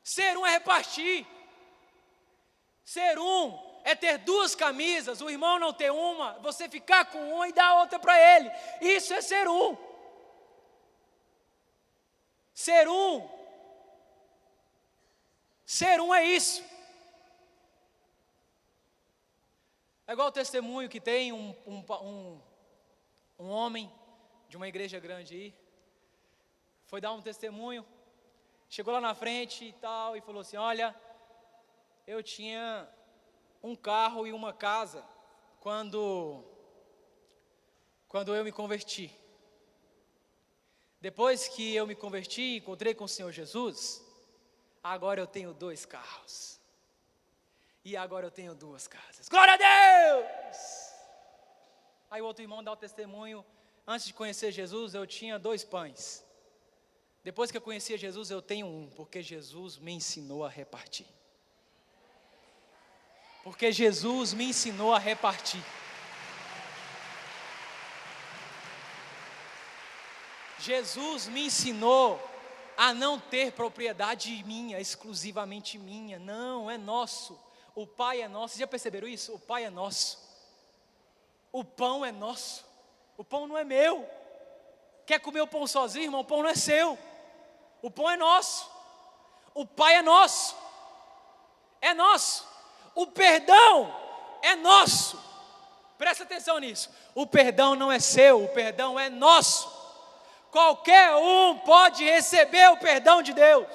Ser um é repartir. Ser um é ter duas camisas, o irmão não ter uma, você ficar com uma e dar outra para ele. Isso é ser um. Ser um é isso. É igual o testemunho que tem um homem de uma igreja grande aí, foi dar um testemunho, chegou lá na frente e tal, e falou assim: olha, eu tinha um carro e uma casa quando eu me converti. Depois que eu me converti, encontrei com o Senhor Jesus, agora eu tenho 2 carros. E agora eu tenho 2 casas. Glória a Deus! Aí o outro irmão dá o testemunho, antes de conhecer Jesus eu tinha 2 pães. Depois que eu conhecia Jesus eu tenho 1, porque Jesus me ensinou a repartir. Porque Jesus me ensinou a repartir. Jesus me ensinou a não ter propriedade minha, exclusivamente minha. Não, é nosso. O Pai é nosso. Vocês já perceberam isso? O Pai é nosso. O pão é nosso. O pão não é meu. Quer comer o pão sozinho, irmão? O pão não é seu. O pão é nosso. O Pai é nosso. É nosso. O perdão é nosso. Presta atenção nisso. O perdão não é seu, o perdão é nosso. Qualquer um pode receber o perdão de Deus.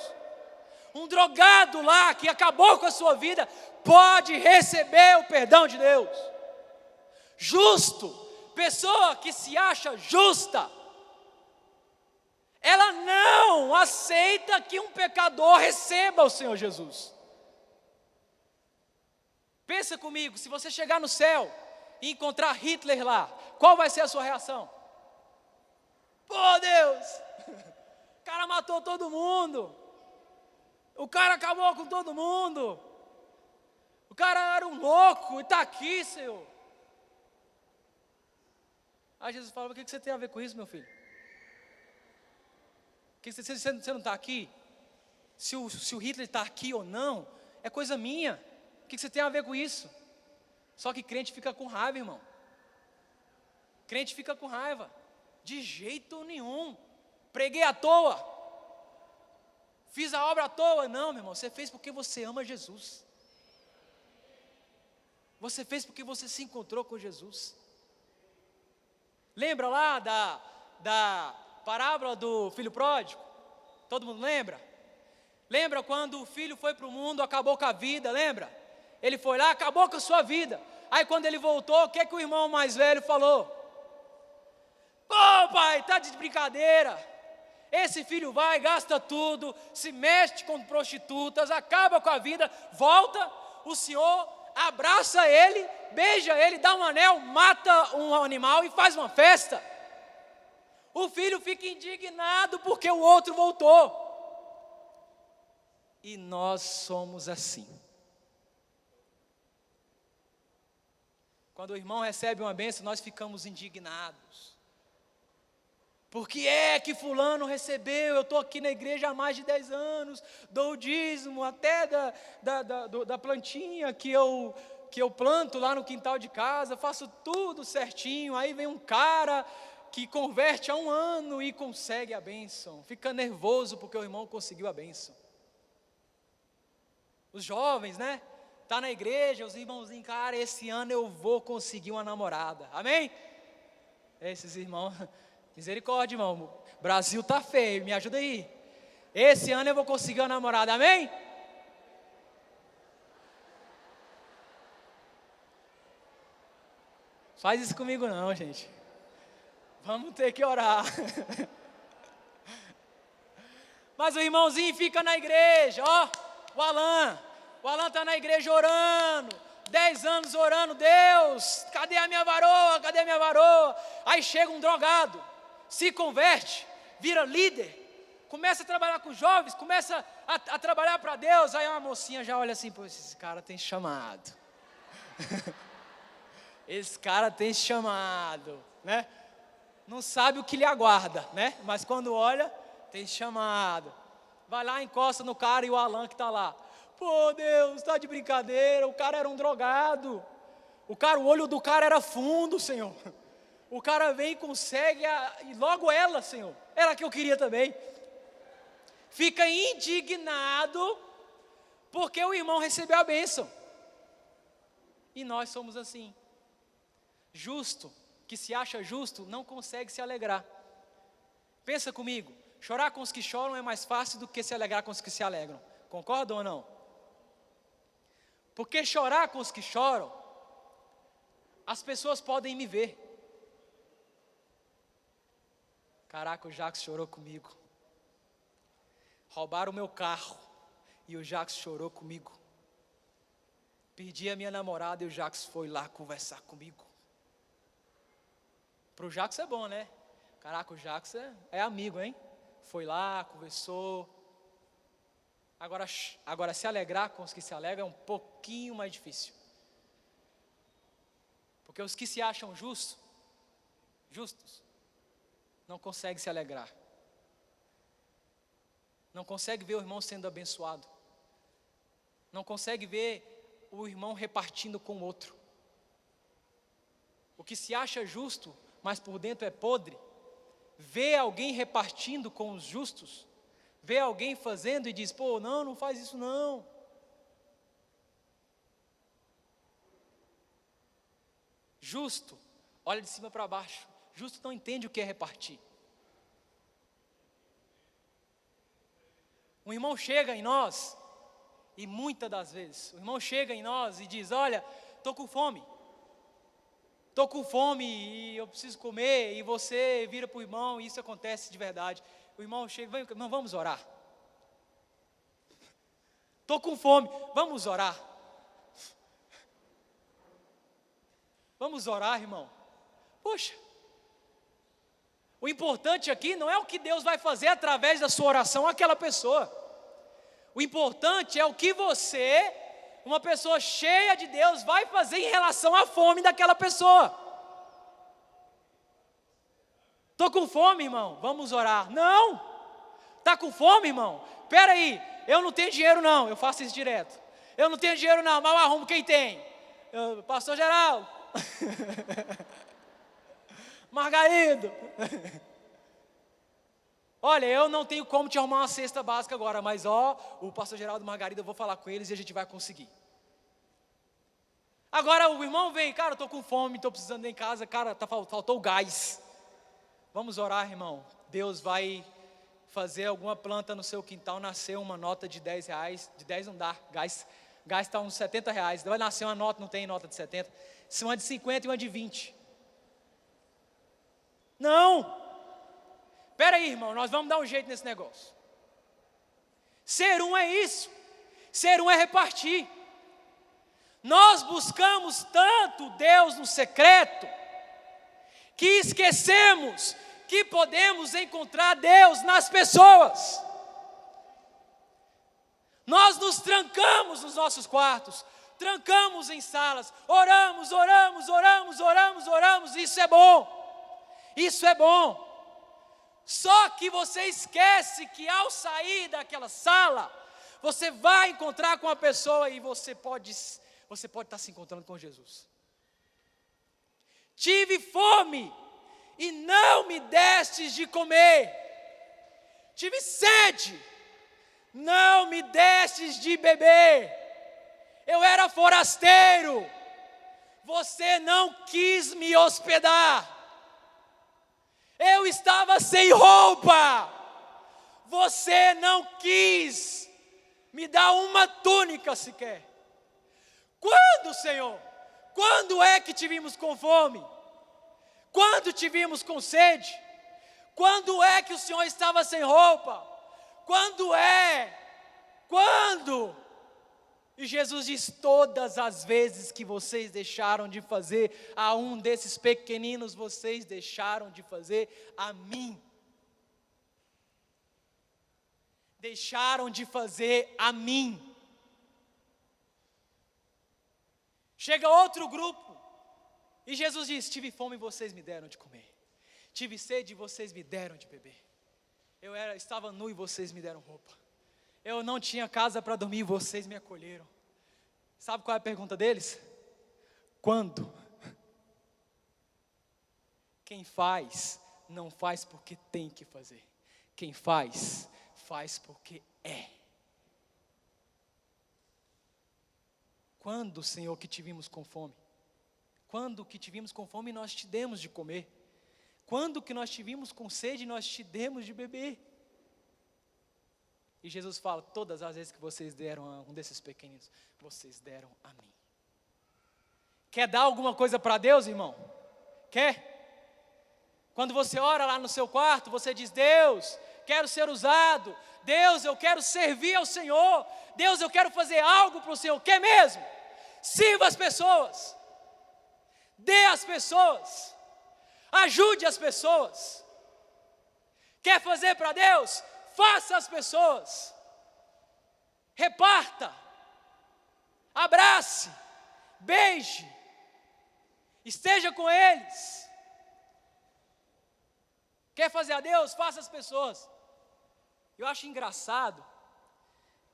Um drogado lá que acabou com a sua vida pode receber o perdão de Deus. Justo, pessoa que se acha justa, ela não aceita que um pecador receba o Senhor Jesus. Pensa comigo, se você chegar no céu e encontrar Hitler lá, qual vai ser a sua reação? Pô, Deus, o cara matou todo mundo, o cara acabou com todo mundo, o cara era um louco e está aqui, Senhor. Aí Jesus fala, o que você tem a ver com isso, meu filho? Você não está aqui? Se o Hitler está aqui ou não, é coisa minha. O que você tem a ver com isso? Só que crente fica com raiva, irmão. Crente fica com raiva. De jeito nenhum. Preguei à toa. Fiz a obra à toa. Não, meu irmão, você fez porque você ama Jesus. Você fez porque você se encontrou com Jesus. Lembra lá da parábola do filho pródigo? Todo mundo lembra? Lembra quando o filho foi para o mundo, acabou com a vida, lembra? Ele foi lá, acabou com a sua vida. Aí quando ele voltou, o que o irmão mais velho falou? Pô, pai, tá de brincadeira. Esse filho vai, gasta tudo, se mexe com prostitutas, acaba com a vida, volta, o senhor abraça ele, beija ele, dá um anel, mata um animal e faz uma festa. O filho fica indignado porque o outro voltou. E nós somos assim. Quando o irmão recebe uma bênção, nós ficamos indignados. Por que é que fulano recebeu? Eu estou aqui na igreja há mais de 10 anos, dou o dízimo até da plantinha que eu planto lá no quintal de casa, faço tudo certinho, aí vem um cara que converte há 1 ano e consegue a bênção, fica nervoso porque o irmão conseguiu a bênção. Os jovens, né? Está na igreja, os irmãozinhos, cara, esse ano eu vou conseguir uma namorada, amém? Esses irmãos... Misericórdia, irmão, o Brasil está feio, me ajuda aí. Esse ano eu vou conseguir uma namorada, amém? Faz isso comigo não, gente. Vamos ter que orar. Mas o irmãozinho fica na igreja, ó, o Alan está na igreja orando, 10 anos orando, Deus, cadê a minha varoa, cadê a minha varoa? Aí chega um drogado, se converte, vira líder, começa a trabalhar com jovens, começa a trabalhar para Deus, aí uma mocinha já olha assim, pô, esse cara tem chamado, esse cara tem chamado, né? Não sabe o que lhe aguarda, né? Mas quando olha, tem chamado, vai lá, encosta no cara e o Alan que está lá, pô Deus, está de brincadeira, o cara era um drogado, o olho do cara era fundo, Senhor. O cara vem e consegue, e logo ela, Senhor, ela que eu queria também. Fica indignado, porque o irmão recebeu a bênção. E nós somos assim. Justo, que se acha justo, não consegue se alegrar. Pensa comigo, chorar com os que choram é mais fácil do que se alegrar com os que se alegram. Concordam ou não? Porque chorar com os que choram, as pessoas podem me ver. Caraca, o Jacques chorou comigo. Roubaram o meu carro. E o Jacques chorou comigo. Perdi a minha namorada e o Jacques foi lá conversar comigo. Para o Jacques é bom, né? Caraca, o Jacques é amigo, hein? Foi lá, conversou. Agora se alegrar com os que se alegram é um pouquinho mais difícil. Porque os que se acham justos, não conseguem se alegrar. Não conseguem ver o irmão sendo abençoado. Não conseguem ver o irmão repartindo com o outro. O que se acha justo, mas por dentro é podre, vê alguém repartindo com os justos, vê alguém fazendo e diz, pô, não faz isso não. Justo, olha de cima para baixo. Justo não entende o que é repartir. Um irmão chega em nós, e muitas das vezes, o irmão chega em nós e diz, olha, estou com fome e eu preciso comer, e você vira para o irmão, e isso acontece de verdade. O irmão chega, irmão, vamos orar. Estou com fome, vamos orar. Vamos orar, irmão. Poxa, o importante aqui não é o que Deus vai fazer através da sua oração àquela pessoa. O importante é o que você, uma pessoa cheia de Deus, vai fazer em relação à fome daquela pessoa. Estou com fome, irmão, vamos orar. Não, está com fome, irmão? Espera aí, eu não tenho dinheiro não, eu faço isso direto. Eu não tenho dinheiro não, mas eu arrumo quem tem. Pastor Geraldo. Margarido. Olha, eu não tenho como te arrumar uma cesta básica agora, mas o pastor Geraldo e Margarida, eu vou falar com eles e a gente vai conseguir. Agora o irmão vem, cara, eu estou com fome, estou precisando ir em casa, cara, faltou o gás. Vamos orar, irmão. Deus vai fazer alguma planta no seu quintal, nascer uma nota de R$10, de 10 não dá, gás está uns R$70, vai nascer uma nota, não tem nota de 70, uma de 50 e uma de 20. Não! Espera aí, irmão, nós vamos dar um jeito nesse negócio. Ser um é isso. Ser um é repartir. Nós buscamos tanto Deus no secreto, que esquecemos que podemos encontrar Deus nas pessoas. Nós nos trancamos nos nossos quartos, trancamos em salas, oramos, isso é bom. Isso é bom. Só que você esquece que ao sair daquela sala, você vai encontrar com a pessoa e você pode estar se encontrando com Jesus. Tive fome e não me destes de comer. Tive sede, não me destes de beber. Eu era forasteiro, você não quis me hospedar. Eu estava sem roupa, você não quis me dar uma túnica sequer. Quando, Senhor? Quando é que te vimos com fome? Quando te vimos com sede? Quando é que o Senhor estava sem roupa? Quando? E Jesus diz, todas as vezes que vocês deixaram de fazer a um desses pequeninos, vocês deixaram de fazer a mim. Deixaram de fazer a mim. Chega outro grupo, e Jesus diz, tive fome e vocês me deram de comer. Tive sede e vocês me deram de beber. Estava nu e vocês me deram roupa. Eu não tinha casa para dormir e vocês me acolheram. Sabe qual é a pergunta deles? Quando? Quem faz, não faz porque tem que fazer. Quem faz, faz porque é. Quando, Senhor, que te vimos com fome? Quando que te vimos com fome e nós te demos de comer? Quando que nós te vimos com sede e nós te demos de beber? E Jesus fala, todas as vezes que vocês deram a um desses pequeninos, vocês deram a mim. Quer dar alguma coisa para Deus, irmão? Quer? Quando você ora lá no seu quarto, você diz, Deus, quero ser usado. Deus, eu quero servir ao Senhor. Deus, eu quero fazer algo para o Senhor. Quer mesmo? Sirva as pessoas. Dê às pessoas. Ajude as pessoas. Quer fazer para Deus? Faça as pessoas. Reparta. Abrace. Beije. Esteja com eles. Quer fazer a Deus? Faça as pessoas. Eu acho engraçado.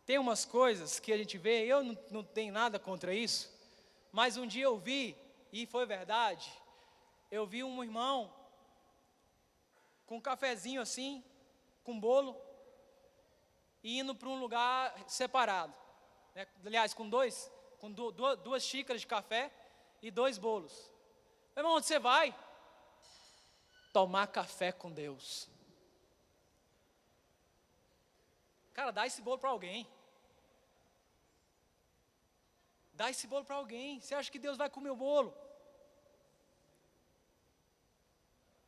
Tem umas coisas que a gente vê, eu não tenho nada contra isso, mas um dia eu vi, e foi verdade, eu vi um irmão com um cafezinho assim, com bolo, e indo para um lugar separado. Né? Aliás, com duas xícaras de café e 2 bolos. Irmão, onde você vai? Tomar café com Deus. Cara, dá esse bolo para alguém. Dá esse bolo para alguém. Você acha que Deus vai comer o bolo?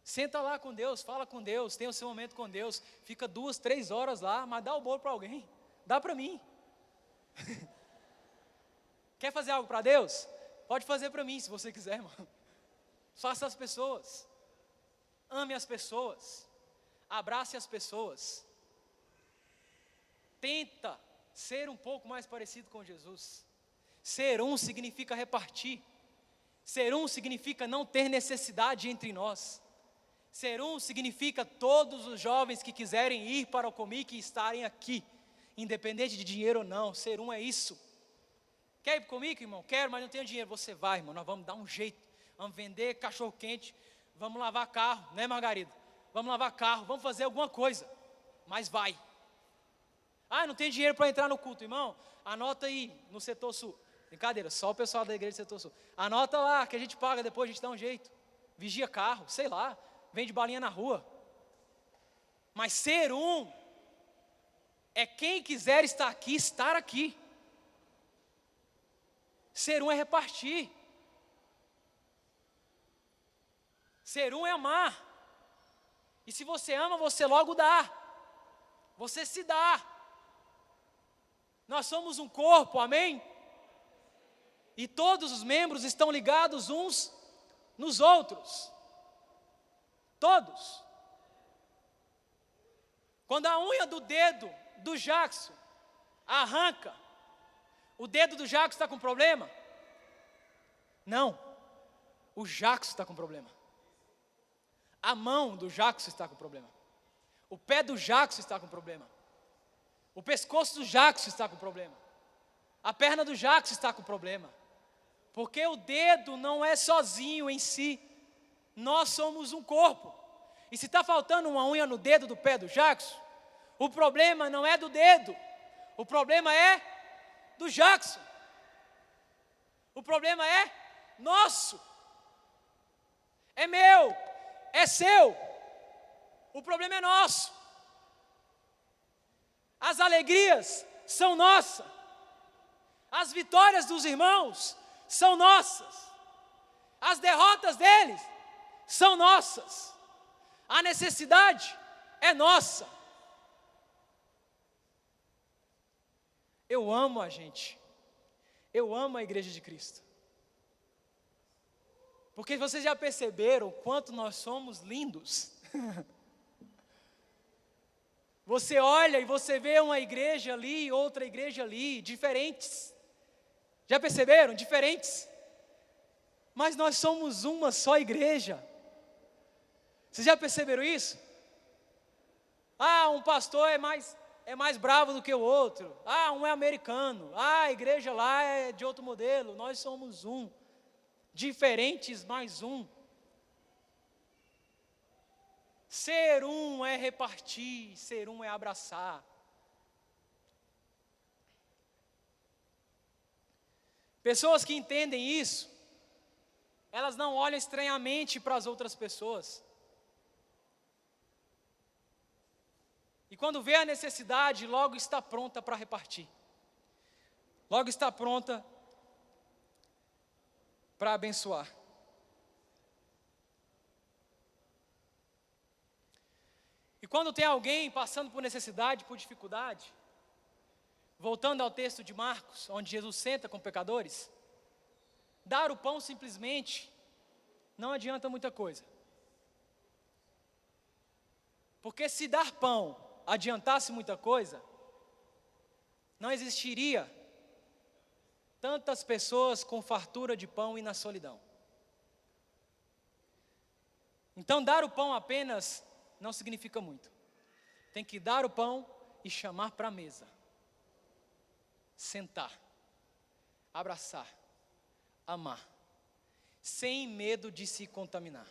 Senta lá com Deus, fala com Deus, tem o seu momento com Deus. Fica 2, 3 horas lá, mas dá o bolo para alguém. Dá para mim. Quer fazer algo para Deus? Pode fazer para mim, se você quiser, irmão. Faça as pessoas. Ame as pessoas. Abrace as pessoas. Tenta ser um pouco mais parecido com Jesus. Ser um significa repartir. Ser um significa não ter necessidade entre nós. Ser um significa todos os jovens que quiserem ir para o Comic estarem aqui, independente de dinheiro ou não. Ser um é isso. Quer ir para o Comic, irmão? Quero, mas não tenho dinheiro. Você vai, irmão, nós vamos dar um jeito. Vamos vender cachorro quente, vamos lavar carro, né, Margarida? Vamos lavar carro, vamos fazer alguma coisa, mas vai. Ah, não tem dinheiro para entrar no culto, irmão? Anota aí no setor sul. Brincadeira, só o pessoal da igreja do setor sul. Anota lá, que a gente paga, depois a gente dá um jeito. Vigia carro, sei lá, vende balinha na rua. Mas ser um é quem quiser estar aqui, estar aqui. Ser um é repartir. Ser um é amar. E se você ama, você logo dá. Você se dá. Nós somos um corpo, amém? E todos os membros estão ligados uns nos outros. Todos. Quando a unha do dedo do Jackson arranca, o dedo do Jackson está com problema? Não. O Jackson está com problema. A mão do Jackson está com problema. O pé do Jackson está com problema. O pescoço do Jackson está com problema. A perna do Jackson está com problema. Porque o dedo não é sozinho em si. Nós somos um corpo. E se está faltando uma unha no dedo do pé do Jackson, o problema não é do dedo. O problema é do Jackson. O problema é nosso. É meu. É seu. O problema é nosso. As alegrias são nossas. As vitórias dos irmãos são nossas. As derrotas deles são nossas. A necessidade é nossa. Eu amo a gente. Eu amo a igreja de Cristo. Porque vocês já perceberam o quanto nós somos lindos. Você olha e você vê uma igreja ali, outra igreja ali, diferentes. Já perceberam? Diferentes. Mas nós somos uma só igreja. Vocês já perceberam isso? Ah, um pastor é mais bravo do que o outro. Ah, um é americano. Ah, a igreja lá é de outro modelo. Nós somos um. Diferentes, mais um. Ser um é repartir, ser um é abraçar. Pessoas que entendem isso, elas não olham estranhamente para as outras pessoas. E quando vê a necessidade, logo está pronta para repartir. Logo está pronta para abençoar. E quando tem alguém passando por necessidade, por dificuldade, voltando ao texto de Marcos, onde Jesus senta com pecadores, dar o pão simplesmente não adianta muita coisa. Porque se dar pão adiantasse muita coisa, não existiria tantas pessoas com fartura de pão e na solidão. Então, dar o pão apenas não significa muito. Tem que dar o pão e chamar para a mesa. Sentar, abraçar, amar, sem medo de se contaminar.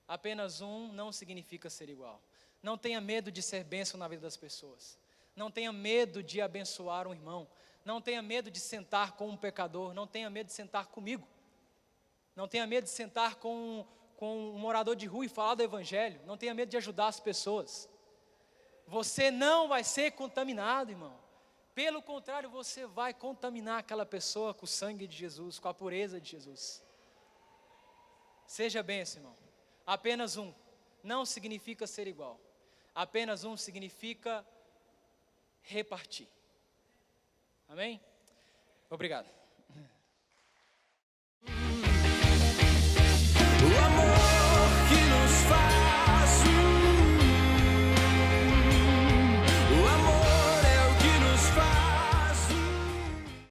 Apenas um não significa ser igual. Não tenha medo de ser bênção na vida das pessoas. Não tenha medo de abençoar um irmão. Não tenha medo de sentar com um pecador. Não tenha medo de sentar comigo. Não tenha medo de sentar com um morador de rua e falar do evangelho. Não tenha medo de ajudar as pessoas. Você não vai ser contaminado, irmão. Pelo contrário, você vai contaminar aquela pessoa com o sangue de Jesus, com a pureza de Jesus. Seja bênção, irmão. Apenas um não significa ser igual. Apenas um significa repartir. Amém? Obrigado.